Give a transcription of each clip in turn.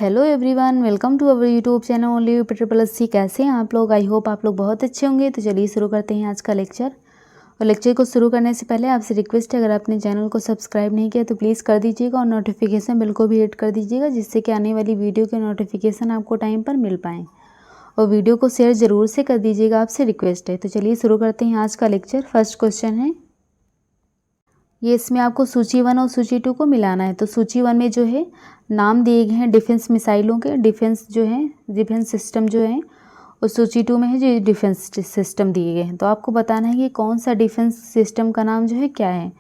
Hello everyone, welcome to our YouTube channel only PSC। कैसे हैं आप लोग? आई होप आप लोग बहुत अच्छे होंगे। तो चलिए शुरू करते हैं आज का लेक्चर। और लेक्चर को शुरू करने से पहले आपसे रिक्वेस्ट है, अगर आपने चैनल को सब्सक्राइब नहीं किया तो प्लीज़ कर दीजिएगा और नोटिफिकेशन बिल को भी हिट कर दीजिएगा, जिससे कि आने वाली वीडियो के नोटिफिकेशन आपको टाइम पर मिल पाएँ। और वीडियो को शेयर ज़रूर से कर दीजिएगा, आपसे रिक्वेस्ट है। तो चलिए शुरू करते हैं आज का लेक्चर। फर्स्ट क्वेश्चन है, ये इसमें आपको सूची 1 और सूची 2 को मिलाना है। तो सूची 1 में जो है नाम दिए गए हैं डिफेंस मिसाइलों के, डिफेंस जो है डिफेंस सिस्टम जो है, और सूची 2 में है जो डिफेंस सिस्टम दिए गए हैं। तो आपको बताना है कि कौन सा डिफेंस सिस्टम का नाम जो है क्या है।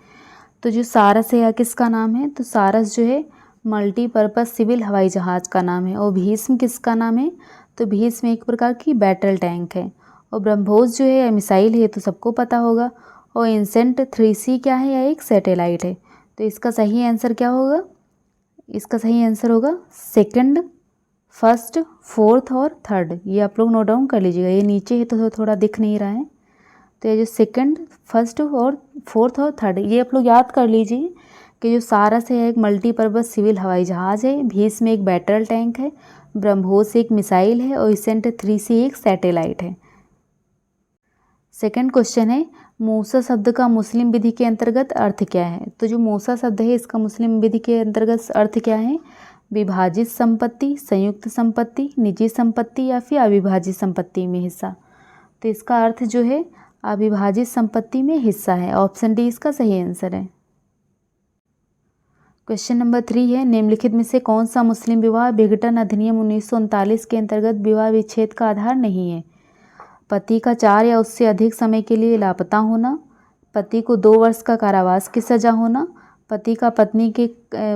तो जो सारस है या किसका नाम है? तो सारस जो है मल्टीपर्पज़ सिविल हवाई जहाज़ का नाम है। और भीष्म किसका नाम है? तो भीष्म एक प्रकार की बैटल टैंक है। और ब्रह्मोस जो है मिसाइल है, तो सबको पता होगा। और इनसेंट 3C क्या है? या एक सैटेलाइट है। तो इसका सही आंसर क्या होगा? इसका सही आंसर होगा सेकंड, फर्स्ट, फोर्थ और थर्ड। ये आप लोग नोट डाउन कर लीजिएगा। ये नीचे है तो थोड़ा दिख नहीं रहा है। तो ये जो सेकंड, फर्स्ट और फोर्थ और थर्ड, ये आप लोग याद कर लीजिए कि जो सारस है एक मल्टीपर्पज़ सिविल हवाई जहाज़ है, भीष्म एक बैटल टैंक है, ब्रह्मोस एक मिसाइल है और इनसेंट 3C एक सैटेलाइट है। सेकंड क्वेश्चन है, मूसा शब्द का मुस्लिम विधि के अंतर्गत अर्थ क्या है? तो जो मूसा शब्द है इसका मुस्लिम विधि के अंतर्गत अर्थ क्या है? विभाजित संपत्ति, संयुक्त संपत्ति, निजी संपत्ति या फिर अविभाजित संपत्ति में हिस्सा। तो इसका अर्थ जो है अविभाजित संपत्ति में हिस्सा है। ऑप्शन डी इसका सही आंसर है। क्वेश्चन नंबर 3 है, निम्नलिखित में से कौन सा मुस्लिम विवाह विघटन अधिनियम 1939 के अंतर्गत विवाह विच्छेद का आधार नहीं है? पति का 4 या उससे अधिक समय के लिए लापता होना, पति को 2 वर्ष का कारावास की सज़ा होना, पति का पत्नी के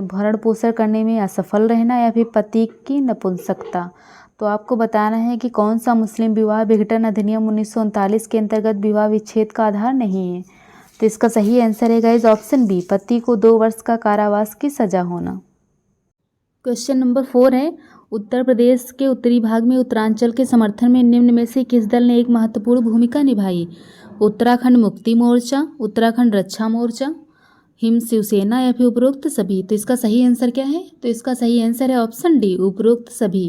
भरण पोषण करने में असफल रहना या फिर पति की नपुंसकता। तो आपको बताना है कि कौन सा मुस्लिम विवाह विघटन अधिनियम 1939 के अंतर्गत विवाह विच्छेद का आधार नहीं है। तो इसका सही आंसर है गाइस ऑप्शन बी, पति को 2 वर्ष का कारावास की सज़ा होना। क्वेश्चन नंबर 4 है, उत्तर प्रदेश के उत्तरी भाग में उत्तरांचल के समर्थन में निम्न में से किस दल ने एक महत्वपूर्ण भूमिका निभाई? उत्तराखंड मुक्ति मोर्चा, उत्तराखंड रक्षा मोर्चा, हिम शिवसेना या फिर उपरोक्त सभी। तो इसका सही आंसर क्या है? तो इसका सही आंसर है ऑप्शन डी, उपरोक्त सभी।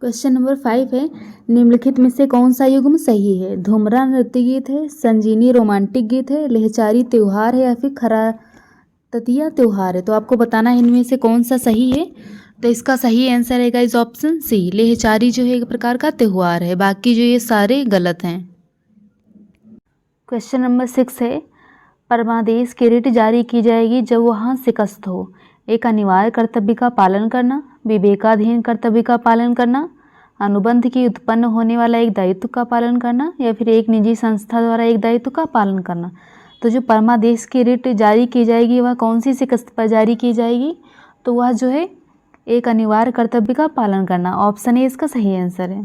क्वेश्चन नंबर 5 है, निम्नलिखित में से कौन सा युग्म सही है? धूमरा नृत्य गीत है, संजीवनी रोमांटिक गीत है, लेहचारी त्योहार है या फिर खरा ततिया त्योहार है। तो आपको बताना है इनमें से कौन सा सही है। तो इसका सही आंसर है गाइस ऑप्शन सी, लेहचारी जो है एक प्रकार का त्योहार है। बाकी जो ये सारे गलत हैं। क्वेश्चन नंबर 6 है, परमादेश की रिट जारी की जाएगी जब वहाँ शिकस्त हो। एक अनिवार्य कर्तव्य का पालन करना, विवेकाधीन कर्तव्य का पालन करना, अनुबंध की उत्पन्न होने वाला एक दायित्व का पालन करना या फिर एक निजी संस्था द्वारा एक दायित्व का पालन करना। तो जो परमादेश की रिट जारी की जाएगी वह कौन सी शिकस्त पर जारी की जाएगी? तो वह जो है एक अनिवार्य कर्तव्य का पालन करना। ऑप्शन ए इसका सही आंसर है।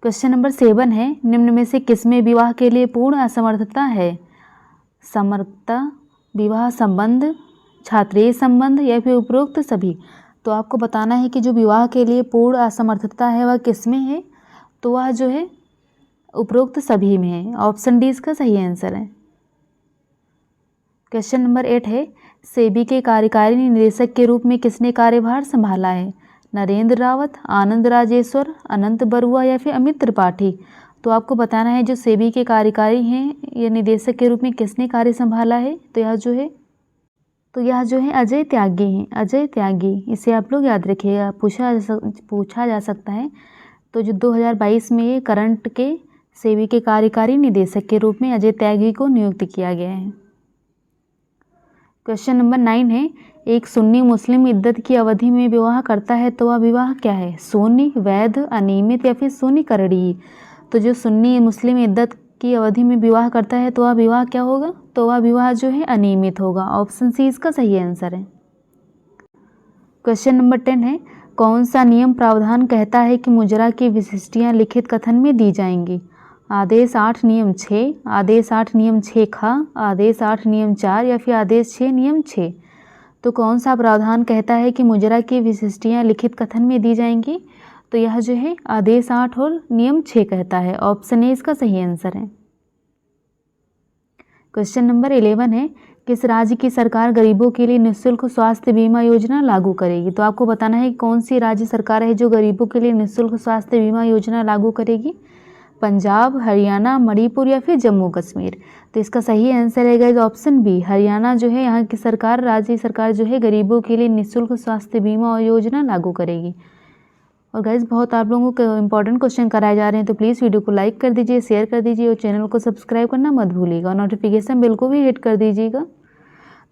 क्वेश्चन नंबर 7 है, निम्न में से किसमें विवाह के लिए पूर्ण असमर्थता है? समर्थता, विवाह संबंध, छात्रीय संबंध या फिर उपरोक्त सभी। तो आपको बताना है कि जो विवाह के लिए पूर्ण असमर्थता है वह किसमें है? तो वह जो है उपरोक्त सभी में है। ऑप्शन डी इसका सही आंसर है। क्वेश्चन नंबर 8 है, सेबी के कार्यकारी निदेशक के रूप में किसने कार्यभार संभाला है? नरेंद्र रावत, आनंद राजेश्वर, अनंत बरुआ या फिर अमित त्रिपाठी। तो आपको बताना है जो सेबी के कार्यकारी हैं या निदेशक के रूप में किसने कार्य संभाला है? तो यह जो है अजय त्यागी हैं, अजय त्यागी। इसे आप लोग याद रखिएगा, पूछा जा सकता है। तो जो 2022 में ये करंट के सेबी के कार्यकारी निदेशक के रूप में अजय त्यागी को नियुक्त किया गया है। क्वेश्चन नंबर 9 है, एक सुन्नी मुस्लिम इद्दत की अवधि में विवाह करता है तो वह विवाह क्या है? सुन्नी, वैध, अनियमित या फिर सुन्नी करड़ी। तो जो सुन्नी मुस्लिम इद्दत की अवधि में विवाह करता है तो वह विवाह क्या होगा? तो वह विवाह जो है अनियमित होगा। ऑप्शन सी इसका सही आंसर है। क्वेश्चन नंबर 10 है, कौन सा नियम प्रावधान कहता है कि मुजरा की विशिष्टियाँ लिखित कथन में दी जाएंगी? आदेश 8 नियम 6, आदेश 8 नियम 6 खा, आदेश 8 नियम 4 या फिर आदेश 6 नियम 6। तो कौन सा प्रावधान कहता है कि मुजरा की विशिष्टियाँ लिखित कथन में दी जाएंगी? तो यह जो है आदेश 8 और नियम 6 कहता है। ऑप्शन ए इसका सही आंसर है। क्वेश्चन नंबर 11 है, किस राज्य की सरकार गरीबों के लिए निःशुल्क स्वास्थ्य बीमा योजना लागू करेगी? तो आपको बताना है कि कौन सी राज्य सरकार है जो गरीबों के लिए निःशुल्क स्वास्थ्य बीमा योजना लागू करेगी। पंजाब, हरियाणा, मणिपुर या फिर जम्मू कश्मीर। तो इसका सही आंसर है गाइस ऑप्शन बी, हरियाणा जो है यहाँ की सरकार, राज्य सरकार जो है गरीबों के लिए निःशुल्क स्वास्थ्य बीमा योजना लागू करेगी। और गाइस बहुत आप लोगों को इंपॉर्टेंट क्वेश्चन कराए जा रहे हैं, तो प्लीज़ वीडियो को लाइक कर दीजिए, शेयर कर दीजिए और चैनल को सब्सक्राइब करना मत भूलिएगा और नोटिफिकेशन बिल को भी हिट कर दीजिएगा।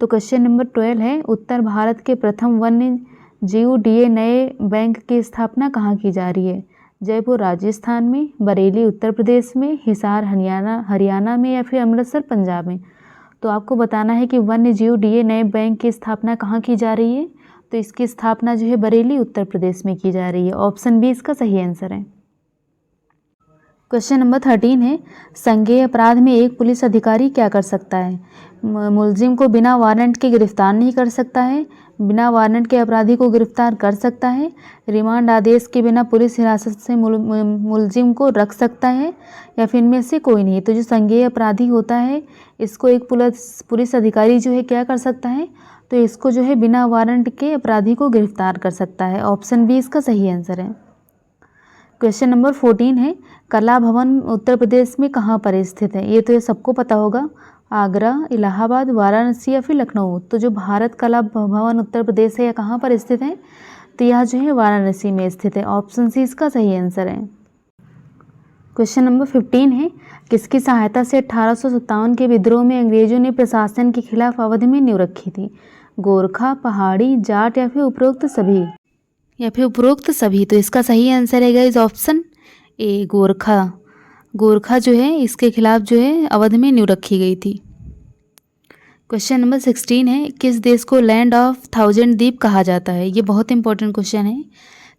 तो क्वेश्चन नंबर 12 है, उत्तर भारत के प्रथम वन्य जीव नए बैंक की स्थापना कहाँ की जा रही है? जयपुर राजस्थान में, बरेली उत्तर प्रदेश में, हिसार हरियाणा में या फिर अमृतसर पंजाब में। तो आपको बताना है कि वन्य जीव नए बैंक की स्थापना कहाँ की जा रही है। तो इसकी स्थापना जो है बरेली उत्तर प्रदेश में की जा रही है। ऑप्शन बी इसका सही आंसर है। क्वेश्चन नंबर 13 है, संज्ञेय अपराध में एक पुलिस अधिकारी क्या कर सकता है? मुलजिम को बिना वारंट के गिरफ्तार नहीं कर सकता है, बिना वारंट के अपराधी को गिरफ्तार कर सकता है, रिमांड आदेश के बिना पुलिस हिरासत से मुलजिम को रख सकता है या फिर इनमें से कोई नहीं। तो जो संज्ञेय अपराधी होता है इसको एक पुलिस अधिकारी जो है क्या कर सकता है? तो इसको जो है बिना वारंट के अपराधी को गिरफ्तार कर सकता है। ऑप्शन बी इसका सही आंसर है। क्वेश्चन नंबर 14 है, कला भवन उत्तर प्रदेश में कहाँ पर स्थित है? ये तो ये सबको पता होगा, आगरा, इलाहाबाद, वाराणसी या फिर लखनऊ। तो जो भारत कला भवन उत्तर प्रदेश है यह कहाँ पर स्थित है? तो यह जो है वाराणसी में स्थित है। ऑप्शन सी इसका सही आंसर है। क्वेश्चन नंबर 15 है, किसकी सहायता से 1857 के विद्रोह में अंग्रेजों ने प्रशासन के खिलाफ अवध में नींव रखी थी? गोरखा, पहाड़ी, जाट या फिर उपरोक्त सभी। तो इसका सही आंसर है गाइस ऑप्शन ए, गोरखा जो है इसके खिलाफ जो है अवध में नींव रखी गई थी। क्वेश्चन नंबर 16 है, किस देश को लैंड ऑफ 1000 द्वीप कहा जाता है? ये बहुत इंपॉर्टेंट क्वेश्चन है।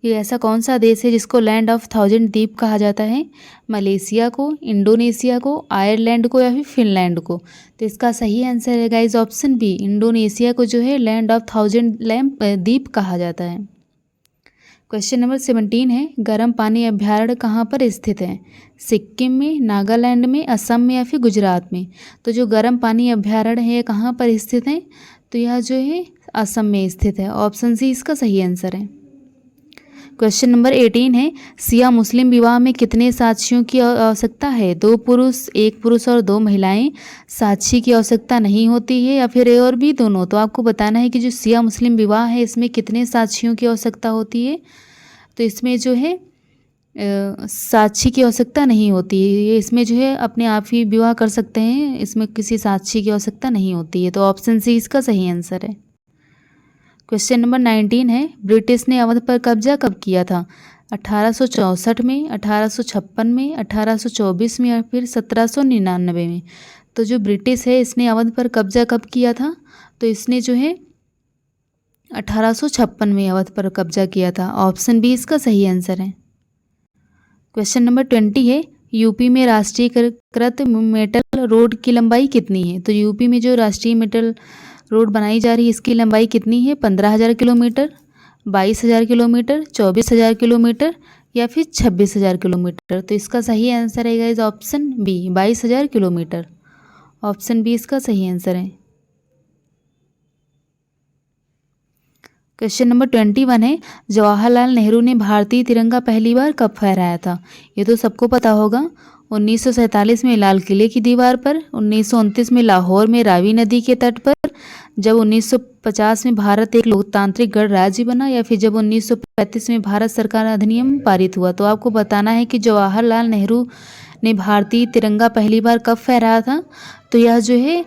ये ऐसा कौन सा देश है जिसको लैंड ऑफ 1000 द्वीप कहा जाता है? मलेशिया को, इंडोनेशिया को, आयरलैंड को या फिर फिनलैंड को। तो इसका सही आंसर है गाइस ऑप्शन बी, इंडोनेशिया को जो है लैंड ऑफ 1000 द्वीप कहा जाता है। क्वेश्चन नंबर 17 है, गर्म पानी अभ्यारण्य कहाँ पर स्थित है? सिक्किम में, नागालैंड में, असम में या फिर गुजरात में। तो जो गर्म पानी अभ्यारण्य है कहाँ पर स्थित है? तो यह जो है असम में स्थित है। ऑप्शन सी इसका सही आंसर है। क्वेश्चन नंबर 18 है, शिया मुस्लिम विवाह में कितने साक्षियों की आवश्यकता है? 2 पुरुष, 1 पुरुष और 2 महिलाएं। साक्षी की आवश्यकता नहीं होती है या फिर ए और बी दोनों। तो आपको बताना है कि जो शिया मुस्लिम विवाह है इसमें कितने साक्षियों की आवश्यकता होती है? तो इसमें जो है साक्षी की आवश्यकता नहीं होती है, ये इसमें जो है अपने आप ही विवाह कर सकते हैं, इसमें किसी साक्षी की आवश्यकता नहीं होती है। तो ऑप्शन सी इसका सही आंसर है। क्वेश्चन नंबर 19 है, ब्रिटिश ने अवध पर कब्जा कब किया था? 1864 में, 1856 में, 1824 में या फिर 1799 में। तो जो ब्रिटिश है इसने अवध पर कब्जा कब किया था? तो इसने जो है 1856 में अवध पर कब्जा किया था। ऑप्शन बी इसका सही आंसर है। क्वेश्चन नंबर 20 है, यूपी में राष्ट्रीयकृत मेटल रोड की लंबाई कितनी है? तो यूपी में जो राष्ट्रीय मेटल रोड बनाई जा रही है इसकी लंबाई कितनी है? 15,000 किलोमीटर, 22,000 किलोमीटर, 24,000 किलोमीटर या फिर 26,000 किलोमीटर। तो इसका सही आंसर है guys option B, 22,000 kilometre. Option B इसका सही आंसर है। क्वेश्चन नंबर 21 है, जवाहरलाल नेहरू ने भारतीय तिरंगा पहली बार कब फहराया था? ये तो सबको पता होगा, 1947 में लाल किले की दीवार पर, 1929 में लाहौर में रावी नदी के तट पर, जब 1950 में भारत एक लोकतांत्रिक गणराज्य बना या फिर जब 1935 में भारत सरकार अधिनियम पारित हुआ। तो आपको बताना है कि जवाहरलाल नेहरू ने भारतीय तिरंगा पहली बार कब फहराया था? तो यह जो है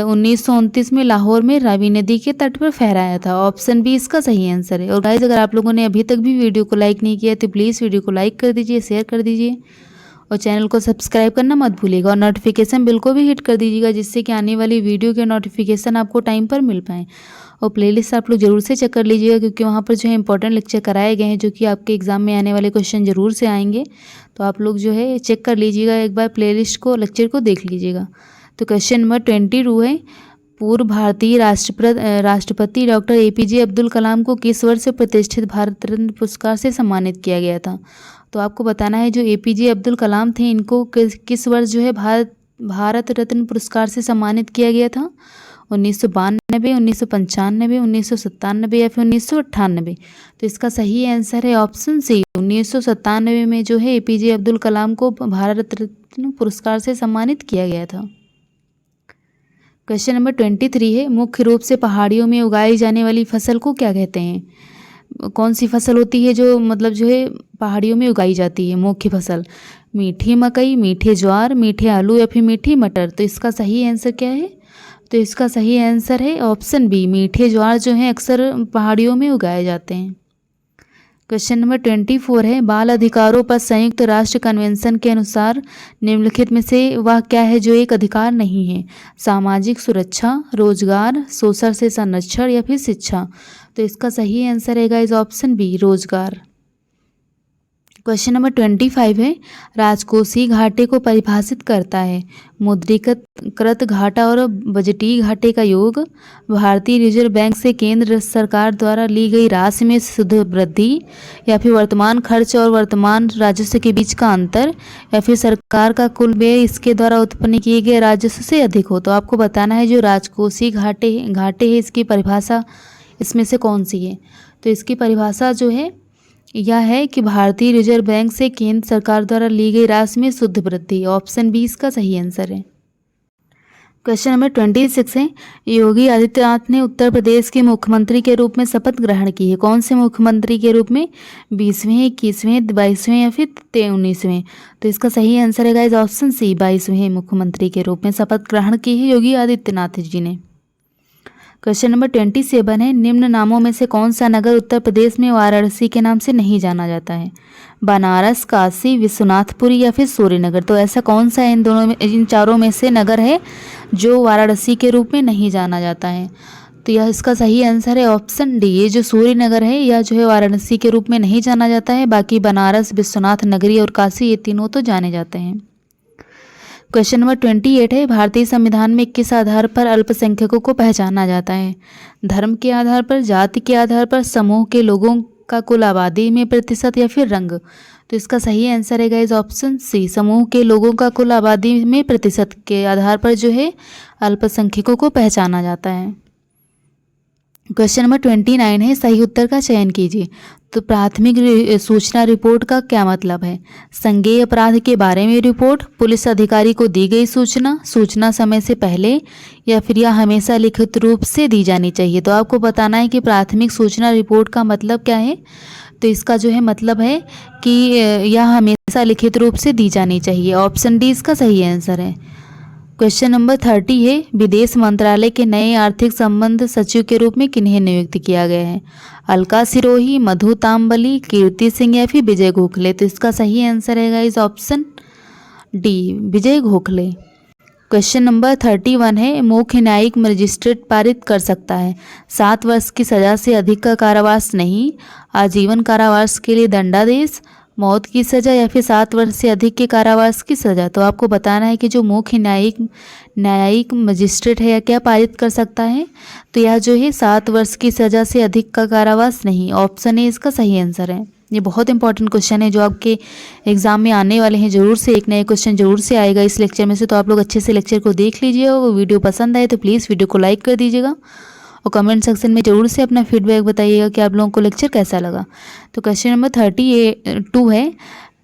1929 में लाहौर में रावी नदी के तट पर फहराया था। ऑप्शन बी इसका सही आंसर है। और गाइस अगर आप लोगों ने अभी तक भी वीडियो को लाइक नहीं किया तो प्लीज़ वीडियो को लाइक कर दीजिए, शेयर कर दीजिए और चैनल को सब्सक्राइब करना मत भूलिएगा और नोटिफिकेशन बिल को भी हिट कर दीजिएगा, जिससे कि आने वाली वीडियो के नोटिफिकेशन आपको टाइम पर मिल पाएँ। और प्लेलिस्ट आप लोग जरूर से चेक कर लीजिएगा, क्योंकि वहाँ पर जो है इंपॉर्टेंट लेक्चर कराए गए हैं जो कि आपके एग्जाम में आने वाले क्वेश्चन जरूर से आएंगे। तो आप लोग जो है चेक कर लीजिएगा, एक बार प्लेलिस्ट को, लेक्चर को देख लीजिएगा। तो क्वेश्चन नंबर 22 है, पूर्व भारतीय राष्ट्रपति डॉक्टर APJ अब्दुल कलाम को किस वर्ष प्रतिष्ठित भारत रत्न पुरस्कार से सम्मानित किया गया था? तो आपको बताना है जो APJ अब्दुल कलाम थे इनको किस वर्ष जो है भारत भारत रत्न पुरस्कार से सम्मानित किया गया था? 1992, 1995, 1997 या फिर 1998? तो इसका सही आंसर है ऑप्शन सी, 1997 में जो है एपीजे अब्दुल कलाम को भारत रत्न पुरस्कार से सम्मानित किया गया था। क्वेश्चन नंबर 23 है, मुख्य रूप से पहाड़ियों में उगाई जाने वाली फसल को क्या कहते हैं? कौन सी फसल होती है जो मतलब जो है पहाड़ियों में उगाई जाती है मुख्य फसल? मीठी मकई, मीठे ज्वार, मीठे आलू या फिर मीठी मटर? तो इसका सही आंसर क्या है? तो इसका सही आंसर है ऑप्शन बी, मीठे ज्वार जो हैं अक्सर पहाड़ियों में उगाए जाते हैं। क्वेश्चन नंबर 24 है, बाल अधिकारों पर संयुक्त राष्ट्र कन्वेंशन के अनुसार निम्नलिखित में से वह क्या है जो एक अधिकार नहीं है? सामाजिक सुरक्षा, रोजगार, शोषण से संरक्षण या फिर शिक्षा? तो इसका सही आंसर है गाइस ऑप्शन बी, रोजगार। क्वेश्चन नंबर 25 है, राजकोषीय घाटे को परिभाषित करता है? मुद्रीकृत घाटा और बजटीय घाटे का योग, भारतीय रिजर्व बैंक से केंद्र सरकार द्वारा ली गई राशि में शुद्ध वृद्धि, या फिर वर्तमान खर्च और वर्तमान राजस्व के बीच का अंतर, या फिर सरकार का कुल व्यय इसके द्वारा उत्पन्न किए गए राजस्व से अधिक हो? तो आपको बताना है जो राजकोषीय घाटे है इसकी परिभाषा इसमें से कौन सी है? तो इसकी परिभाषा जो है यह है कि भारतीय रिजर्व बैंक से केंद्र सरकार द्वारा ली गई राशि में शुद्ध वृद्धि। ऑप्शन बी इसका सही आंसर है। क्वेश्चन नंबर 26 है, योगी आदित्यनाथ ने उत्तर प्रदेश के मुख्यमंत्री के रूप में शपथ ग्रहण की है? कौन से मुख्यमंत्री के रूप में? 20वें, 21वें, 22वें या फिर 19वें? तो इसका सही आंसर है गाइस ऑप्शन सी, 22वें मुख्यमंत्री के रूप में शपथ ग्रहण की है योगी आदित्यनाथ जी ने। क्वेश्चन नंबर 27 है, निम्न नामों में से कौन सा नगर उत्तर प्रदेश में वाराणसी के नाम से नहीं जाना जाता है? बनारस, काशी, विश्वनाथपुरी या फिर सूर्यनगर? तो ऐसा कौन सा इन चारों में से नगर है जो वाराणसी के रूप में नहीं जाना जाता है? तो यह इसका सही आंसर है ऑप्शन डी, ये जो सूर्यनगर है यह जो है वाराणसी के रूप में नहीं जाना जाता है। बाकी बनारस, विश्वनाथ नगरी और काशी ये तीनों तो जाने जाते हैं। क्वेश्चन नंबर 28 है, भारतीय संविधान में किस आधार पर अल्पसंख्यकों को पहचाना जाता है? धर्म के आधार पर, जाति के आधार पर, समूह के लोगों का कुल आबादी में प्रतिशत या फिर रंग? तो इसका सही आंसर है गाइस ऑप्शन सी, समूह के लोगों का कुल आबादी में प्रतिशत के आधार पर जो है अल्पसंख्यकों को पहचाना जाता है। क्वेश्चन नंबर 29 है, सही उत्तर का चयन कीजिए। तो प्राथमिक सूचना रिपोर्ट का क्या मतलब है? संज्ञेय अपराध के बारे में रिपोर्ट, पुलिस अधिकारी को दी गई सूचना, सूचना समय से पहले, या फिर यह हमेशा लिखित रूप से दी जानी चाहिए? तो आपको बताना है कि प्राथमिक सूचना रिपोर्ट का मतलब क्या है। तो इसका जो है मतलब है कि यह हमेशा लिखित रूप से दी जानी चाहिए। ऑप्शन डी इसका सही आंसर है। क्वेश्चन नंबर 30 है, विदेश मंत्रालय के नए आर्थिक संबंध सचिव के रूप में किन्हें नियुक्त किया गया है? अलका सिरोही, मधु तांबली, कीर्ति सिंह या फिर विजय गोखले? तो इसका सही आंसर है guys option D, Vijay Gokhale. Question number 31 है, मुख्य न्यायिक मजिस्ट्रेट पारित कर सकता है 7 वर्ष की सजा से अधिक का कारावास नहीं, आजीवन कारावास के लिए दंडादेश, मौत की सज़ा या फिर 7 वर्ष से अधिक के कारावास की सज़ा? तो आपको बताना है कि जो मुख्य न्यायिक मजिस्ट्रेट है या क्या पारित कर सकता है? तो यह जो है 7 वर्ष की सज़ा से अधिक का कारावास नहीं। ऑप्शन ए इसका सही आंसर है। ये बहुत इंपॉर्टेंट क्वेश्चन है जो आपके एग्जाम में आने वाले हैं। जरूर से एक नया क्वेश्चन जरूर से आएगा इस लेक्चर में से। तो आप लोग अच्छे से लेक्चर को देख लीजिए और वीडियो पसंद आए तो प्लीज़ वीडियो को लाइक कर दीजिएगा और कमेंट सेक्शन में ज़रूर से अपना फीडबैक बताइएगा कि आप लोगों को लेक्चर कैसा लगा। तो क्वेश्चन नंबर 32 है,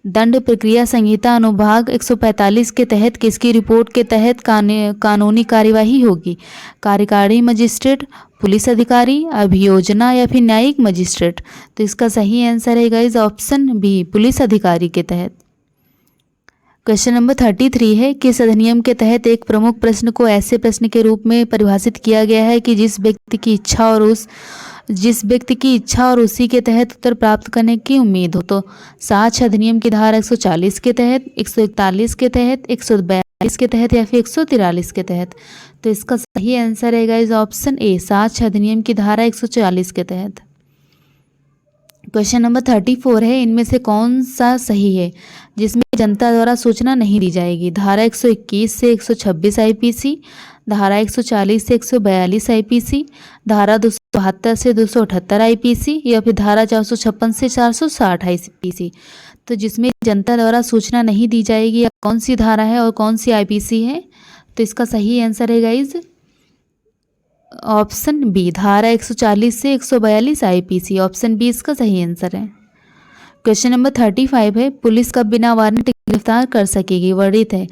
दंड प्रक्रिया संहिता अनुभाग 145 के तहत किसकी रिपोर्ट के तहत कानूनी कार्यवाही होगी? कार्यकारी मजिस्ट्रेट, पुलिस अधिकारी, अभियोजना या फिर न्यायिक मजिस्ट्रेट? तो इसका सही आंसर है गाइस ऑप्शन बी, पुलिस अधिकारी के तहत। क्वेश्चन नंबर 33 है, किस अधिनियम के तहत एक प्रमुख प्रश्न को ऐसे प्रश्न के रूप में परिभाषित किया गया है कि जिस व्यक्ति की इच्छा और उसी के तहत उत्तर प्राप्त करने की उम्मीद हो? तो साक्ष्य अधिनियम की धारा 140 के तहत, 141 के तहत, 142 के तहत या फिर 143 के तहत? तो इसका सही आंसर है गाइस ऑप्शन ए, साक्ष्य अधिनियम की धारा 140 के तहत। क्वेश्चन नंबर 34 है, इनमें से कौन सा सही है जिसमें जनता द्वारा सूचना नहीं दी जाएगी? धारा 121 से 126 आईपीसी, धारा 140 से 142 आईपीसी, धारा 272 से 278 आईपीसी या फिर धारा 456 से 460 आईपीसी? तो जिसमें जनता द्वारा सूचना नहीं दी जाएगी, या कौन सी धारा है और कौन सी आईपीसी है? तो इसका सही आंसर है गाइज ऑप्शन बी, धारा 140 से 142 आईपीसी। ऑप्शन बी इसका सही आंसर है। क्वेश्चन नंबर 35 है, पुलिस कब बिना वारंट गिरफ्तार कर सकेगी? वर्णित है,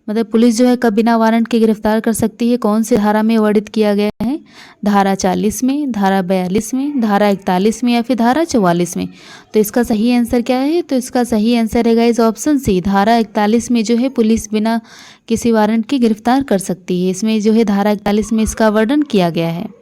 मतलब पुलिस जो है कब बिना वारंट के गिरफ्तार कर सकती है, कौन सी धारा में वर्णित किया गया है? धारा 40 में, धारा 42 में, धारा 41 में या फिर धारा 44 में? तो इसका सही आंसर क्या है? तो इसका सही आंसर है गाइस ऑप्शन सी, धारा 41 में जो है पुलिस बिना किसी वारंट के गिरफ्तार कर सकती है। इसमें जो है धारा 41 में इसका वर्णन किया गया है।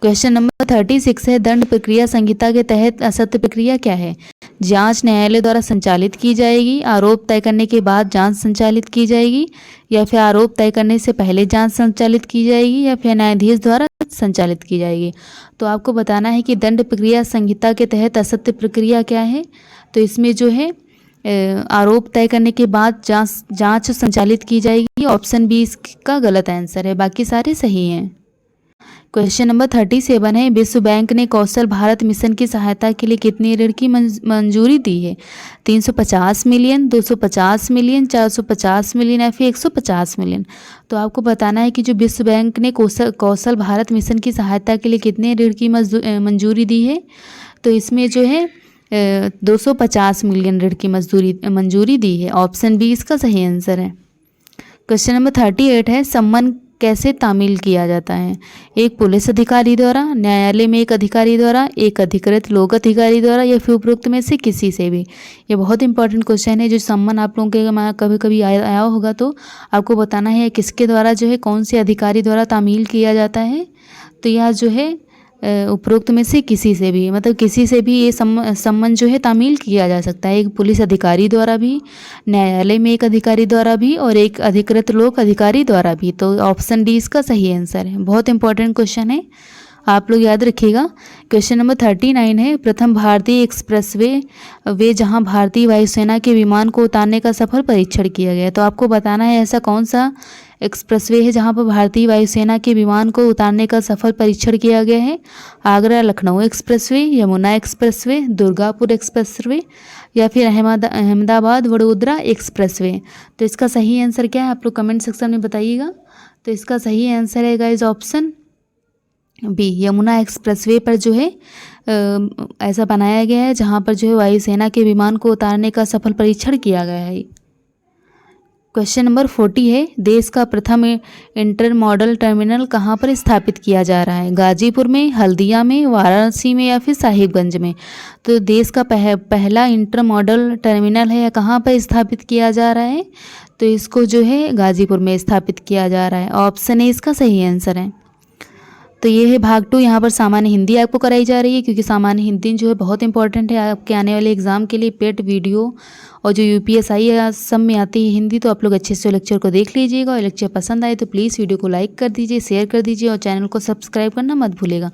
क्वेश्चन नंबर 36 है, दंड प्रक्रिया संहिता के तहत असत्य प्रक्रिया क्या है? जांच न्यायालय द्वारा संचालित की जाएगी, आरोप तय करने के बाद जांच संचालित की जाएगी, या फिर आरोप तय करने से पहले जांच संचालित की जाएगी, या फिर न्यायाधीश द्वारा संचालित की जाएगी? तो आपको बताना है कि दंड प्रक्रिया संहिता के तहत असत्य प्रक्रिया क्या है। तो इसमें जो है आरोप तय करने के बाद जांच संचालित की जाएगी। ऑप्शन बी इसका गलत आंसर है, बाकी सारे सही हैं। क्वेश्चन नंबर 37 है, विश्व बैंक ने कौशल भारत मिशन की सहायता के लिए कितनी ऋण की मंजूरी दी है? 350 मिलियन, 250 मिलियन, 450 मिलियन या फिर 150 मिलियन? तो आपको बताना है कि जो विश्व बैंक ने कौशल भारत मिशन की सहायता के लिए कितने ऋण की मंजूरी दी है? तो इसमें जो है 250 मिलियन ऋण की मंजूरी दी है। ऑप्शन बी इसका सही आंसर है। क्वेश्चन नंबर 38 है, सम्मन कैसे तामील किया जाता है? एक पुलिस अधिकारी द्वारा, न्यायालय में एक अधिकारी द्वारा, एक अधिकृत लोक अधिकारी द्वारा, या फिर उपरोक्त में से किसी से भी? ये बहुत इंपॉर्टेंट क्वेश्चन है। जो सम्मन आप लोगों के कभी कभी आया होगा तो आपको बताना है किसके द्वारा जो है, कौन से अधिकारी द्वारा तामील किया जाता है। तो यह जो है उपरोक्त में से किसी से भी, मतलब किसी से भी ये सम्मन जो है तामील किया जा सकता है। एक पुलिस अधिकारी द्वारा भी, न्यायालय में एक अधिकारी द्वारा भी, और एक अधिकृत लोक अधिकारी द्वारा भी। तो ऑप्शन डी इसका सही आंसर है। बहुत इंपॉर्टेंट क्वेश्चन है, आप लोग याद रखिएगा। क्वेश्चन नंबर 39 है, प्रथम भारतीय एक्सप्रेसवे जहां भारतीय वायुसेना के विमान को उतारने का सफल परीक्षण किया गया। तो आपको बताना है ऐसा कौन सा एक्सप्रेसवे है जहां पर भारतीय वायुसेना के विमान को उतारने का सफल परीक्षण किया गया है? Agra Lucknow expressway, Yamuna expressway, Durgapur expressway, या फिर अहमदाबाद वडोदरा एक्सप्रेसवे? तो इसका सही आंसर क्या है, आप लोग कमेंट सेक्शन में बताइएगा। तो इसका सही आंसर है guys option B, Yamuna expressway पर जो है ऐसा बनाया गया है जहां पर जो है वायुसेना के विमान को उतारने का सफल परीक्षण किया गया है। क्वेश्चन नंबर 40 है, देश का प्रथम इंटर मॉडल टर्मिनल कहाँ पर स्थापित किया जा रहा है? गाजीपुर में, हल्दिया में, वाराणसी में या फिर साहिबगंज में? तो देश का पहला इंटर मॉडल टर्मिनल है कहाँ पर स्थापित किया जा रहा है? तो इसको जो है गाजीपुर में स्थापित किया जा रहा है। ऑप्शन ए इसका सही आंसर है। तो ये है भाग 2। यहाँ पर सामान्य हिंदी आपको कराई जा रही है, क्योंकि सामान्य हिंदी जो है बहुत इंपॉर्टेंट है आपके आने वाले एग्जाम के लिए। पेट वीडियो और जो यूपीएसआई है सब में आती है हिंदी, तो आप लोग अच्छे से लेक्चर को देख लीजिएगा। और लेक्चर पसंद आए तो प्लीज़ वीडियो को लाइक कर दीजिए, शेयर कर दीजिए और चैनल को सब्सक्राइब करना मत भूलिएगा।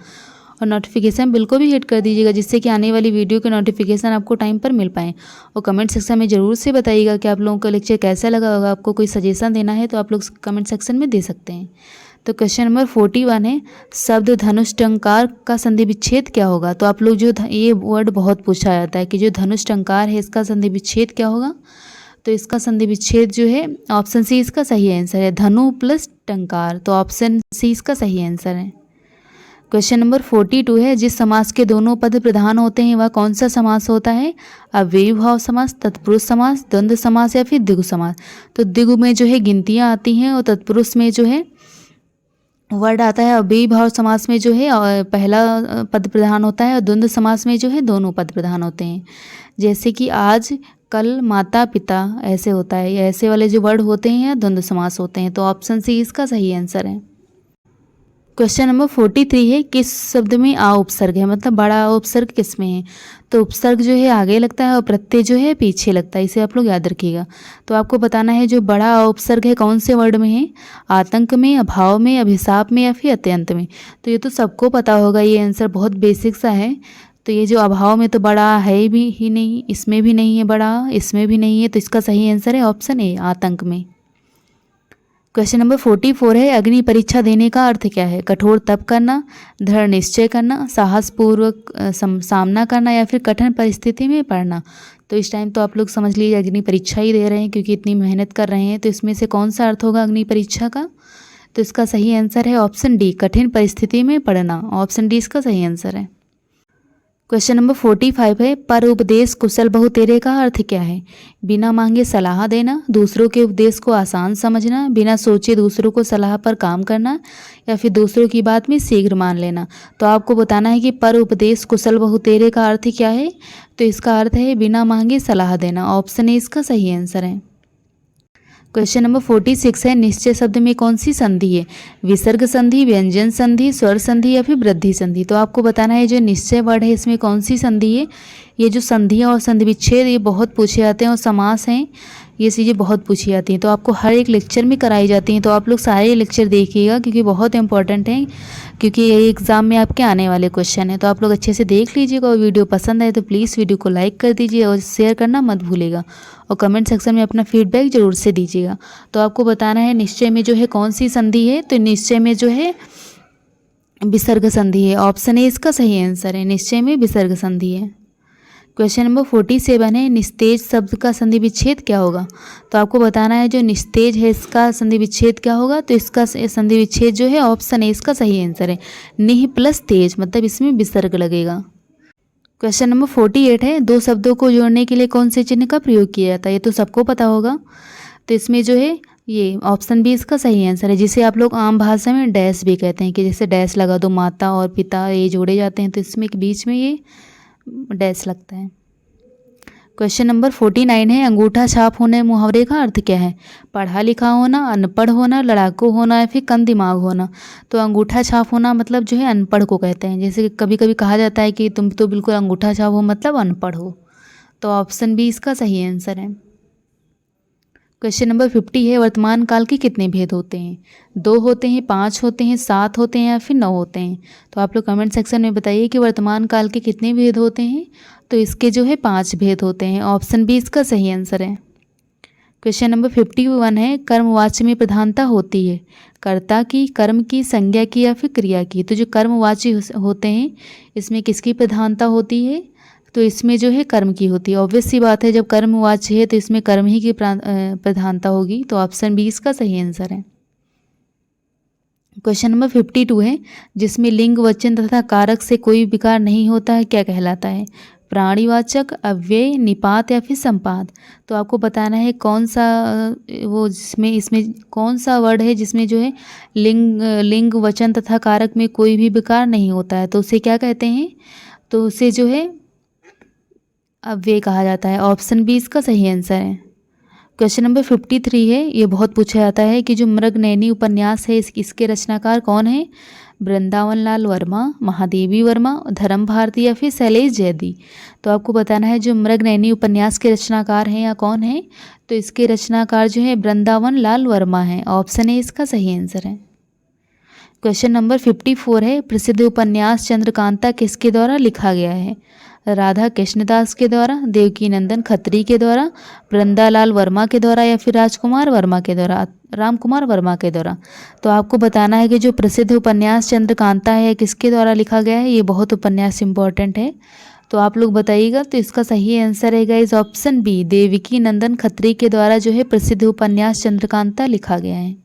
और नोटिफिकेशन बिल्कुल भी हिट कर दीजिएगा, जिससे कि आने वाली वीडियो के नोटिफिकेशन आपको टाइम पर मिल पाएँ। और कमेंट सेक्शन में ज़रूर से बताइएगा कि आप लोगों का लेक्चर कैसा लगा होगा। आपको कोई सजेशन देना है तो आप लोग कमेंट सेक्शन में दे सकते हैं। तो क्वेश्चन नंबर 41 है, शब्द धनुष टंकार का संधि विच्छेद क्या होगा? तो आप लोग जो ये वर्ड बहुत पूछा जाता है कि जो धनुष टंकार है इसका संधि विच्छेद क्या होगा? तो इसका संधि विच्छेद जो है ऑप्शन सी इसका सही आंसर है, धनु प्लस टंकार। तो ऑप्शन सी इसका सही आंसर है। क्वेश्चन नंबर 42 है, जिस समास के दोनों पद प्रधान होते हैं वह कौन सा समास होता है? अव्ययीभाव समास, तत्पुरुष समास, द्वंद्व समास या फिर द्विगु समास? तो द्विगु में जो है गिनतियाँ आती हैं और तत्पुरुष में जो है वर्ड आता है। अव्ययीभाव समास में जो है पहला पद प्रधान होता है और द्वंद्व समास में जो है दोनों पद प्रधान होते हैं। जैसे कि आज, कल, माता, पिता, ऐसे होता है। ऐसे वाले जो वर्ड होते हैं द्वंद्व समास होते हैं। तो ऑप्शन सी इसका सही आंसर है। क्वेश्चन नंबर 43 है, किस शब्द में आ उपसर्ग है? मतलब बड़ा आ उपसर्ग किस में है? तो उपसर्ग जो है आगे लगता है और प्रत्यय जो है पीछे लगता है, इसे आप लोग याद रखिएगा। तो आपको बताना है जो बड़ा आ उपसर्ग है कौन से वर्ड में है? आतंक में, अभाव में, अभिशाप में या फिर अत्यंत में? तो ये तो सबको पता होगा, ये आंसर बहुत बेसिक सा है। तो ये जो अभाव में तो बड़ा है भी ही नहीं, इसमें भी नहीं है बड़ा, इसमें भी नहीं है। तो इसका सही आंसर है ऑप्शन ए, आतंक में। क्वेश्चन नंबर 44 है, अग्नि परीक्षा देने का अर्थ क्या है? कठोर तप करना, दृढ़ निश्चय करना, साहसपूर्वक सामना करना या फिर कठिन परिस्थिति में पड़ना? तो इस टाइम तो आप लोग समझ लीजिए अग्नि परीक्षा ही दे रहे हैं, क्योंकि इतनी मेहनत कर रहे हैं। तो इसमें से कौन सा अर्थ होगा अग्नि परीक्षा का? तो इसका सही आंसर है ऑप्शन डी, कठिन परिस्थिति में पढ़ना। ऑप्शन डी इसका सही आंसर है। क्वेश्चन नंबर 45 है, पर उपदेश कुशल बहु तेरे का अर्थ क्या है? बिना मांगे सलाह देना, दूसरों के उपदेश को आसान समझना, बिना सोचे दूसरों को सलाह पर काम करना, या फिर दूसरों की बात में शीघ्र मान लेना। तो आपको बताना है कि पर उपदेश कुशल बहु तेरे का अर्थ क्या है। तो इसका अर्थ है बिना मांगे सलाह देना। ऑप्शन ए इसका सही आंसर है। क्वेश्चन नंबर 46 है, निश्चय शब्द में कौन सी संधि है? विसर्ग संधि, व्यंजन संधि, स्वर संधि या फिर वृद्धि संधि। तो आपको बताना है जो निश्चय वर्ड है इसमें कौन सी संधि है। ये जो संधियाँ और संधि विच्छेद ये बहुत पूछे जाते हैं, और समास हैं ये चीज़ें बहुत पूछी जाती हैं। तो आपको हर एक लेक्चर में कराई जाती हैं। तो आप लोग सारे लेक्चर देखिएगा, क्योंकि बहुत इंपॉर्टेंट हैं, क्योंकि ये एग्ज़ाम में आपके आने वाले क्वेश्चन हैं। तो आप लोग अच्छे से देख लीजिएगा, और वीडियो पसंद आए तो प्लीज़ वीडियो को लाइक कर दीजिए और शेयर करना मत भूलिएगा, और कमेंट सेक्शन में अपना फीडबैक ज़रूर से दीजिएगा। तो आपको बताना है निश्चय में जो है कौन सी संधि है। तो निश्चय में जो है विसर्ग संधि है। ऑप्शन ए इसका सही आंसर है, निश्चय में विसर्ग संधि है। क्वेश्चन नंबर 47 है, निस्तेज शब्द का संधि विच्छेद क्या होगा? तो आपको बताना है जो निस्तेज है इसका संधि विच्छेद क्या होगा। तो इसका संधि विच्छेद जो है ऑप्शन ए इसका सही आंसर है, निह प्लस तेज, मतलब इसमें विसर्ग लगेगा। क्वेश्चन नंबर 48 है, दो शब्दों को जोड़ने के लिए कौन से चिन्ह का प्रयोग किया जाता है? ये तो सबको पता होगा। तो इसमें जो है ये ऑप्शन बी इसका सही आंसर है, जिसे आप लोग आम भाषा में डैश भी कहते हैं, कि जैसे डैश लगा दो, माता और पिता ये जोड़े जाते हैं, तो इसमें बीच में ये डैश लगता है। क्वेश्चन नंबर 49 है, अंगूठा छाप होने मुहावरे का अर्थ क्या है? पढ़ा लिखा होना, अनपढ़ होना, लड़ाकू होना या फिर कम दिमाग होना। तो अंगूठा छाप होना मतलब जो है अनपढ़ को कहते हैं। जैसे कि कभी कभी कहा जाता है कि तुम तो बिल्कुल अंगूठा छाप हो, मतलब अनपढ़ हो। तो ऑप्शन बी इसका सही आंसर है। क्वेश्चन नंबर 50 है, वर्तमान काल के कितने भेद होते हैं? 2 होते हैं, 5 होते हैं, 7 होते हैं या फिर 9 होते हैं। तो आप लोग कमेंट सेक्शन में बताइए कि वर्तमान काल के कितने भेद होते हैं। तो इसके जो है 5 भेद होते हैं। ऑप्शन बी इसका सही आंसर है। क्वेश्चन नंबर 51 है, कर्मवाच्य में प्रधानता होती है कर्ता की, कर्म की, संज्ञा की या फिर क्रिया की। तो जो कर्मवाच्य होते हैं इसमें किसकी प्रधानता होती है? तो इसमें जो है कर्म की होती है। ऑब्वियस सी बात है, जब कर्मवाच्य है तो इसमें कर्म ही की प्रधानता होगी। तो ऑप्शन बी इसका सही आंसर है। क्वेश्चन नंबर 52 है, जिसमें लिंग, वचन तथा कारक से कोई विकार नहीं होता है, क्या कहलाता है? प्राणीवाचक, अव्यय, निपात या फिर संपात। तो आपको बताना है कौन सा वो जिसमें इसमें कौन सा वर्ड है जिसमें जो है लिंग, वचन तथा कारक में कोई भी विकार नहीं होता है। तो उसे क्या कहते हैं? तो उसे जो है अव्यय कहा जाता है। ऑप्शन बी इसका सही आंसर है। क्वेश्चन नंबर 53 है, ये बहुत पूछा जाता है कि जो मृगनयनी उपन्यास है इसके रचनाकार कौन है? वृंदावन लाल वर्मा, महादेवी वर्मा, धर्म भारती या फिर शैलेश जैदी। तो आपको बताना है जो मृगनयनी उपन्यास के रचनाकार हैं या कौन है। तो इसके रचनाकार जो है वृंदावन लाल वर्मा है। ऑप्शन ए इसका सही आंसर है। क्वेश्चन नंबर 54 है, प्रसिद्ध उपन्यास चंद्रकांता किसके द्वारा लिखा गया है? राधा कृष्णदास के द्वारा, देवकी नंदन खत्री के द्वारा, वृंदालाल वर्मा के द्वारा या फिर राजकुमार वर्मा के द्वारा, रामकुमार वर्मा के द्वारा। तो आपको बताना है कि जो प्रसिद्ध उपन्यास चंद्रकांता है किसके द्वारा लिखा गया है। ये बहुत उपन्यास इंपॉर्टेंट है, तो आप लोग बताइएगा। तो इसका सही आंसर है गाइस ऑप्शन बी, देवकी नंदन खत्री के द्वारा जो है प्रसिद्ध उपन्यास चंद्रकांता लिखा गया है।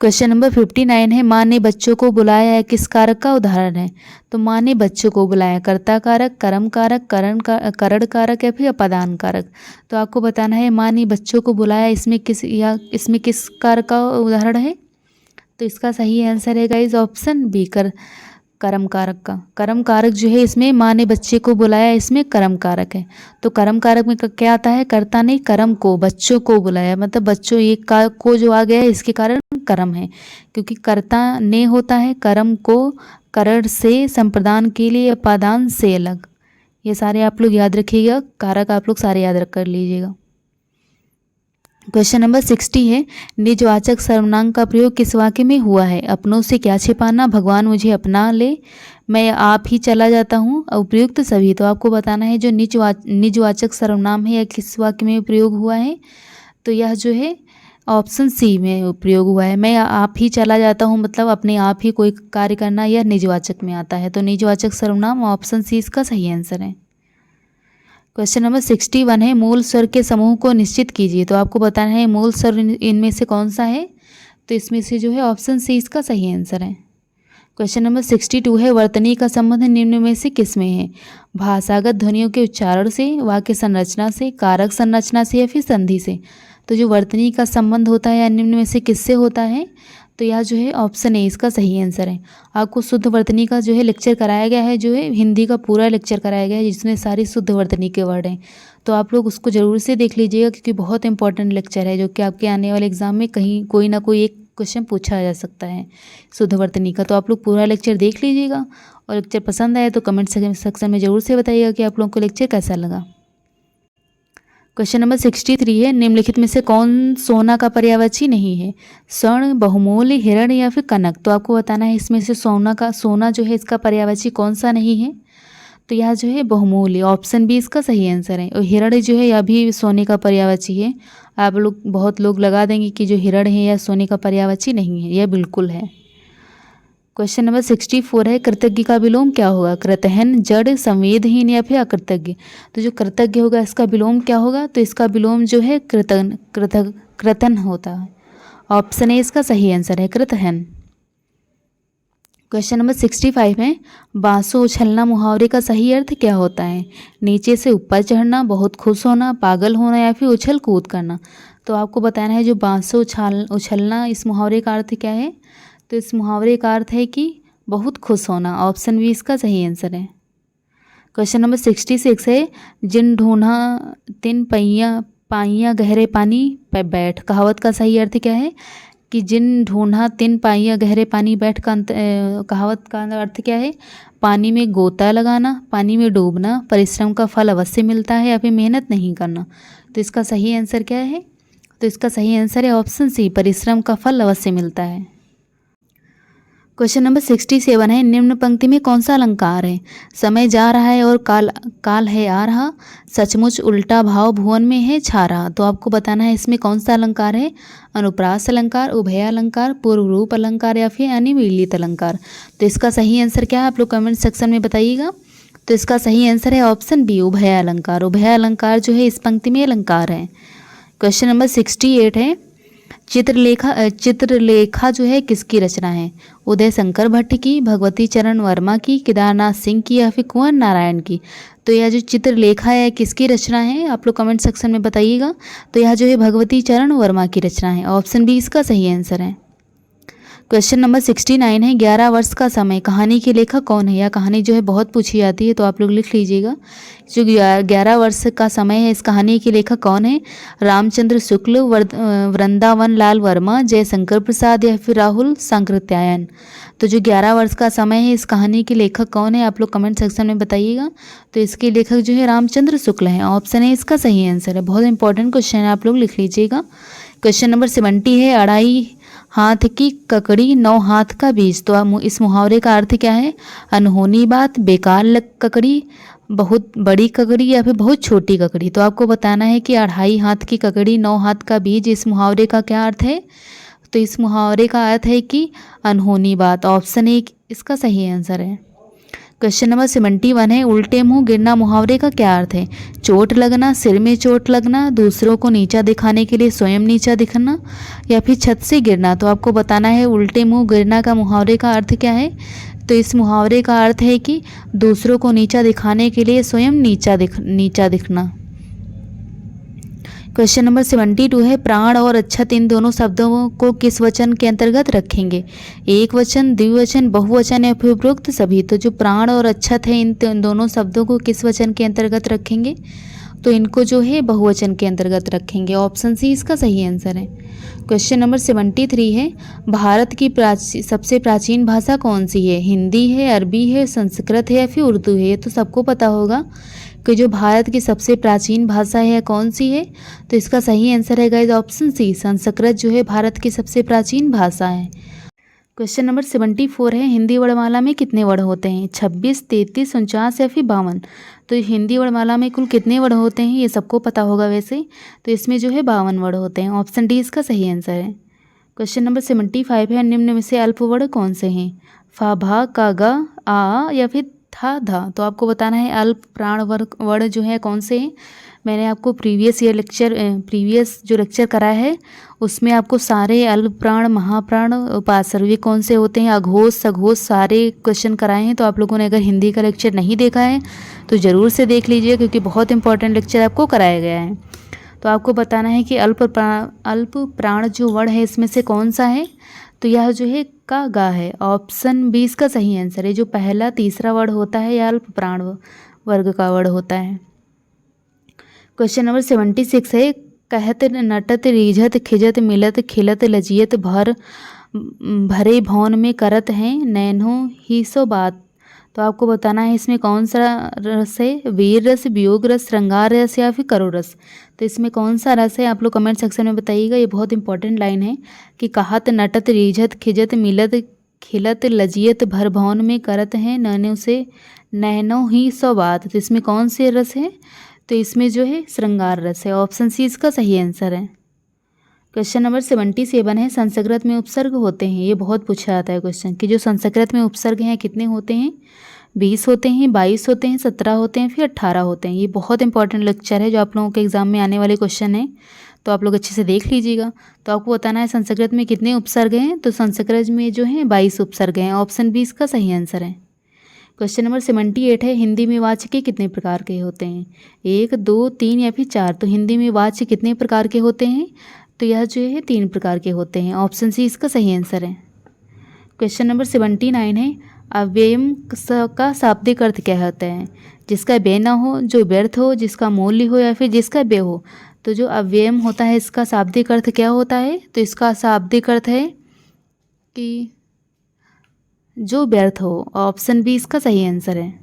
क्वेश्चन नंबर 59 है, माँ ने बच्चों को बुलाया है किस कारक का उदाहरण है? तो माँ ने बच्चों को बुलाया, कर्ता कारक, कर्म कारक, करण कारक या फिर अपादान कारक। तो आपको बताना है माँ ने बच्चों को बुलाया इसमें किस कारक का उदाहरण है। तो इसका सही आंसर है गाइस ऑप्शन बी, कर्म कारक का। कर्म कारक जो है इसमें माँ ने बच्चे को बुलाया, इसमें कर्म कारक है। तो कर्म कारक में क्या आता है? कर्ता ने कर्म को, बच्चों को बुलाया, मतलब बच्चों एक को जो आ गया है इसके कारण कर्म है, क्योंकि कर्ता ने होता है, कर्म को करण से, संप्रदान के लिए, अपादान से अलग। ये सारे आप लोग याद रखिएगा, कारक आप लोग सारे याद रख कर लीजिएगा। क्वेश्चन नंबर 60 है, निजवाचक सर्वनाम का प्रयोग किस वाक्य में हुआ है? अपनों से क्या छिपाना, भगवान मुझे अपना ले, मैं आप ही चला जाता हूँ, उपयुक्त सभी। तो आपको बताना है जो निजवाचक सर्वनाम है यह किस वाक्य में प्रयोग हुआ है। तो यह जो है ऑप्शन सी में प्रयोग हुआ है। मैं आप ही चला जाता हूँ मतलब अपने आप ही कोई कार्य करना, यह निजवाचक में आता है। तो निजवाचक सर्वनाम ऑप्शन सी इसका सही आंसर है। क्वेश्चन नंबर 61 है, मूल स्वर के समूह को निश्चित कीजिए। तो आपको बताना है मूल स्वर इनमें से कौन सा है। तो इसमें से जो है ऑप्शन सी इसका सही आंसर है। क्वेश्चन नंबर 62 है, वर्तनी का संबंध निम्न में से किसमें है। भाषागत ध्वनियों के उच्चारण से, वाक्य संरचना से, कारक संरचना से या फिर संधि से। तो जो वर्तनी का संबंध होता है या निम्न में से किससे होता है, तो यह जो है ऑप्शन ए इसका सही आंसर है। आपको शुद्ध वर्तनी का जो है लेक्चर कराया गया है, जो है हिंदी का पूरा लेक्चर कराया गया है जिसमें सारी शुद्ध वर्तनी के वर्ड हैं। तो आप लोग उसको ज़रूर से देख लीजिएगा क्योंकि बहुत इंपॉर्टेंट लेक्चर है जो कि आपके आने वाले एग्जाम में कहीं कोई ना कोई एक क्वेश्चन पूछा जा सकता है शुद्ध वर्तनी का। तो आप लोग पूरा लेक्चर देख लीजिएगा और लेक्चर पसंद आए तो कमेंट सेक्शन में ज़रूर से बताइएगा कि आप लोगों को लेक्चर कैसा लगा। क्वेश्चन नंबर 63 है, निम्नलिखित में से कौन सोना का पर्यायवाची नहीं है। स्वर्ण, बहुमूल्य, हिरण या फिर कनक। तो आपको बताना है इसमें से सोना जो है इसका पर्यायवाची कौन सा नहीं है। तो यह जो है बहुमूल्य, ऑप्शन बी इसका सही आंसर है। और हिरण जो है यह भी सोने का पर्यायवाची है। आप लोग बहुत लोग लगा देंगे कि जो हिरण है यह सोने का पर्यायवाची नहीं है, यह बिल्कुल है। क्वेश्चन नंबर 64 है, कृतज्ञ का विलोम क्या होगा। कृतहन, जड़, संवेदहीन या फिर अकृतज्ञ। तो जो कृतज्ञ होगा इसका विलोम क्या होगा। तो इसका विलोम जो है कृतन होता है। ऑप्शन ए इसका सही आंसर है, कृतहन। क्वेश्चन नंबर 65 है, बांसुर उछलना मुहावरे का सही अर्थ क्या होता है। नीचे से ऊपर चढ़ना, बहुत खुश होना, पागल होना या फिर उछल कूद करना। तो आपको बताना है जो बांसुर उछलना इस मुहावरे का अर्थ क्या है। तो इस मुहावरे का अर्थ है कि बहुत खुश होना। ऑप्शन बी इसका सही आंसर है। क्वेश्चन नंबर 66 है, जिन ढूंढा तिन पाइयाँ गहरे पानी पे बैठ। कहावत का सही अर्थ क्या है कि जिन ढूंढा तिन पाइयाँ गहरे पानी बैठ का कहावत का अर्थ क्या है। पानी में गोता लगाना, पानी में डूबना, परिश्रम का फल अवश्य मिलता है या फिर मेहनत नहीं करना। तो इसका सही आंसर क्या है। तो इसका सही आंसर है ऑप्शन सी, परिश्रम का फल अवश्य मिलता है। क्वेश्चन नंबर 67 है, निम्न पंक्ति में कौन सा अलंकार है। समय जा रहा है और काल है आ रहा, सचमुच उल्टा भाव भुवन में है छा रहा। तो आपको बताना है इसमें कौन सा अलंकार है। अनुप्रास अलंकार, उभय अलंकार, पूर्व रूप अलंकार या फिर अनिमीलित अलंकार। तो इसका सही आंसर क्या है आप लोग कमेंट सेक्शन में बताइएगा। तो इसका सही आंसर है ऑप्शन बी, उभय अलंकार। उभय अलंकार जो है इस पंक्ति में अलंकार है। क्वेश्चन नंबर 68 है, चित्रलेखा जो है किसकी रचना है। उदय शंकर भट्ट की, भगवती चरण वर्मा की, केदारनाथ सिंह की या फिर कुंवर नारायण की। तो यह जो चित्रलेखा है किसकी रचना है आप लोग कमेंट सेक्शन में बताइएगा। तो यह जो है भगवती चरण वर्मा की रचना है। ऑप्शन बी इसका सही आंसर है। क्वेश्चन नंबर 69 है, 11 वर्ष का समय कहानी के लेखक कौन है। यह कहानी जो है बहुत पूछी जाती है तो आप लोग लिख लीजिएगा। जो 11 वर्ष का समय है इस कहानी के लेखक कौन है। रामचंद्र शुक्ल, वृंदावन लाल वर्मा, जयशंकर प्रसाद या फिर राहुल सांकृत्यायन। तो जो 11 वर्ष का समय है इस कहानी के लेखक कौन है आप लोग कमेंट सेक्शन में बताइएगा। तो इसके लेखक जो है रामचंद्र शुक्ल हैं। ऑप्शन है इसका सही आंसर है। बहुत इंपॉर्टेंट क्वेश्चन है, आप लोग लिख लीजिएगा। क्वेश्चन नंबर 70 है, अढ़ाई हाथ की ककड़ी 9 हाथ का बीज। तो इस मुहावरे का अर्थ क्या है। अनहोनी बात, बेकार ककड़ी, बहुत बड़ी ककड़ी या फिर बहुत छोटी ककड़ी। तो आपको बताना है कि अढ़ाई हाथ की ककड़ी 9 हाथ का बीज, इस मुहावरे का क्या अर्थ है। तो इस मुहावरे का अर्थ है कि अनहोनी बात। ऑप्शन ए इसका सही आंसर है। क्वेश्चन नंबर 71 है, उल्टे मुंह गिरना मुहावरे का क्या अर्थ है। चोट लगना, सिर में चोट लगना, दूसरों को नीचा दिखाने के लिए स्वयं नीचा दिखना या फिर छत से गिरना। तो आपको बताना है उल्टे मुंह गिरना का मुहावरे का अर्थ क्या है। तो इस मुहावरे का अर्थ है कि दूसरों को नीचा दिखाने के लिए स्वयं नीचा दिखना। क्वेश्चन नंबर 72 है, प्राण और अच्छत इन दोनों शब्दों को किस वचन के अंतर्गत रखेंगे। एक वचन, द्विवचन, बहुवचन या फिर उपरोक्त सभी। तो जो प्राण और अच्छत है इन दोनों शब्दों को किस वचन के अंतर्गत रखेंगे। तो इनको जो है बहुवचन के अंतर्गत रखेंगे। ऑप्शन सी इसका सही आंसर है। क्वेश्चन नंबर 73 है, भारत की सबसे प्राचीन भाषा कौन सी है। हिंदी है, अरबी है, संस्कृत है या फिर उर्दू है। ये तो सबको पता होगा कि जो भारत की सबसे प्राचीन भाषा है कौन सी है। तो इसका सही आंसर है गाइस ऑप्शन सी, संस्कृत जो है भारत की सबसे प्राचीन भाषा है। क्वेश्चन नंबर 74 है, हिंदी वर्णमाला में कितने वर्ण होते हैं। 26, 33, 49 या फिर 52। तो हिंदी वर्णमाला में कुल कितने वर्ण होते हैं ये सबको पता होगा वैसे। तो इसमें जो है 52 वर्ण होते हैं। ऑप्शन डी इसका सही आंसर है। क्वेश्चन नंबर 75 है, निम्न में से अल्प वर्ण कौन से हैं। फा, भा, का, गा, आ या फिर था, धा। तो आपको बताना है अल्प प्राण वर्ण जो है कौन से हैं। मैंने आपको प्रीवियस जो लेक्चर कराया है उसमें आपको सारे अल्प प्राण, महाप्राण, उपासर्वी कौन से होते हैं, अघोष सघोष सारे क्वेश्चन कराए हैं। तो आप लोगों ने अगर हिंदी का लेक्चर नहीं देखा है तो ज़रूर से देख लीजिए, क्योंकि बहुत इंपॉर्टेंट लेक्चर आपको कराया गया है। तो आपको बताना है कि अल्प प्राण जो वर्ण है इसमें से कौन सा है। तो यह जो है का गा है। ऑप्शन 20 का सही आंसर है। जो पहला तीसरा वर्ड होता है यह अल्प प्राण वर्ग का वर्ड होता है। क्वेश्चन नंबर 76 है, कहत नटत रीझत खिजत मिलत खिलत लजियत भरे भौन में करत हैं नैनो ही सो बात। तो आपको बताना है इसमें कौन सा रस है, वीर रस, वियोग रस, श्रृंगार रस या फिर करुण रस। तो इसमें कौन सा रस है आप लोग कमेंट सेक्शन में बताइएगा। ये बहुत इंपॉर्टेंट लाइन है कि कहत नटत रीझत खिजत मिलत खिलत लजियत भर भौन में करत हैं नैनो ही सो बात। तो इसमें कौन से रस है, तो इसमें जो है श्रृंगार रस है। ऑप्शन सी इसका सही आंसर है। क्वेश्चन नंबर 77 है, संस्कृत में उपसर्ग होते हैं। ये बहुत पूछा जाता है क्वेश्चन कि जो संस्कृत में उपसर्ग हैं कितने होते हैं, 20 होते हैं, 22 होते हैं, 17 होते हैं, फिर 18 होते हैं। ये बहुत इंपॉर्टेंट लेक्चर है जो आप लोगों के एग्जाम में आने वाले क्वेश्चन है, तो आप लोग अच्छे से देख लीजिएगा। तो आपको बताना है संस्कृत में कितने उपसर्ग हैं। तो संस्कृत में जो है 22 उपसर्ग हैं। ऑप्शन 20 का सही आंसर है। क्वेश्चन नंबर 78 है, हिंदी में वाच्य कितने प्रकार के होते हैं, 1, 2, 3 या फिर 4। तो हिंदी में वाच्य कितने प्रकार के होते हैं, तो यह जो है 3 प्रकार के होते हैं। ऑप्शन सी इसका सही आंसर है। क्वेश्चन नंबर 79 है, अव्ययम का शाब्दिक अर्थ क्या होता है, जिसका व्यय न हो, जो व्यर्थ हो, जिसका मूल्य हो या फिर जिसका व्यय हो। तो जो अव्ययम होता है इसका शाब्दिक अर्थ क्या होता है, तो इसका शाब्दिक अर्थ है कि जो व्यर्थ हो। ऑप्शन बी इसका सही आंसर है।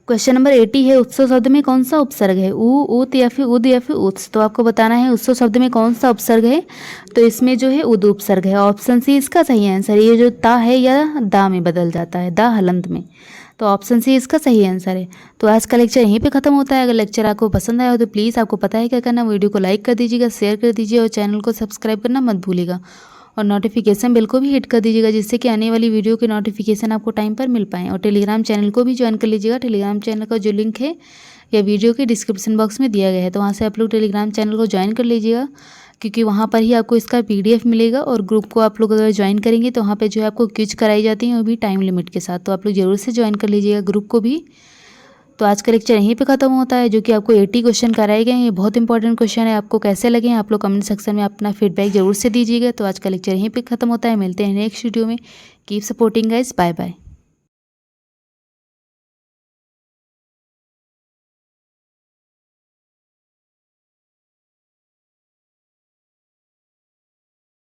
क्वेश्चन नंबर 80 है, उत्सव शब्द में कौन सा उपसर्ग है, उ, उत या फिर उद या फिर उत्स। तो आपको बताना है उत्सव शब्द में कौन सा उपसर्ग है, तो इसमें जो है उद उपसर्ग है। ऑप्शन सी इसका सही आंसर है। ये जो ता है यह दा में बदल जाता है, दा हलंत में। तो ऑप्शन सी इसका सही आंसर है। तो आज का लेक्चर यहीं पे खत्म होता है। अगर लेक्चर आपको पसंद आया हो तो प्लीज़ आपको पता है क्या करना, वीडियो को लाइक कर दीजिएगा, शेयर कर दीजिए और चैनल को सब्सक्राइब करना मत भूलिएगा। और नोटिफिकेशन बेल को भी हिट कर दीजिएगा, जिससे कि आने वाली वीडियो के नोटिफिकेशन आपको टाइम पर मिल पाएँ। और टेलीग्राम चैनल को भी ज्वाइन कर लीजिएगा। टेलीग्राम चैनल का जो लिंक है या वीडियो के डिस्क्रिप्शन बॉक्स में दिया गया है, तो वहाँ से आप लोग टेलीग्राम चैनल को ज्वाइन कर लीजिएगा, क्योंकि वहाँ पर ही आपको इसका PDF मिलेगा। और ग्रुप को आप लोग अगर ज्वाइन करेंगे तो वहाँ पे जो है आपको क्विज कराई जाती हैं, वो भी टाइम लिमिट के साथ। तो आप लोग ज़रूर से ज्वाइन कर लीजिएगा ग्रुप को भी। तो आज का लेक्चर यहीं पे खत्म होता है, जो कि आपको 80 क्वेश्चन कराए गए हैं। ये बहुत इंपॉर्टेंट क्वेश्चन है। आपको कैसे लगे हैं आप लोग कमेंट सेक्शन में अपना फीडबैक जरूर से दीजिएगा। तो आज का लेक्चर यहीं पे खत्म होता है। मिलते हैं नेक्स्ट वीडियो में। Keep supporting guys, bye bye.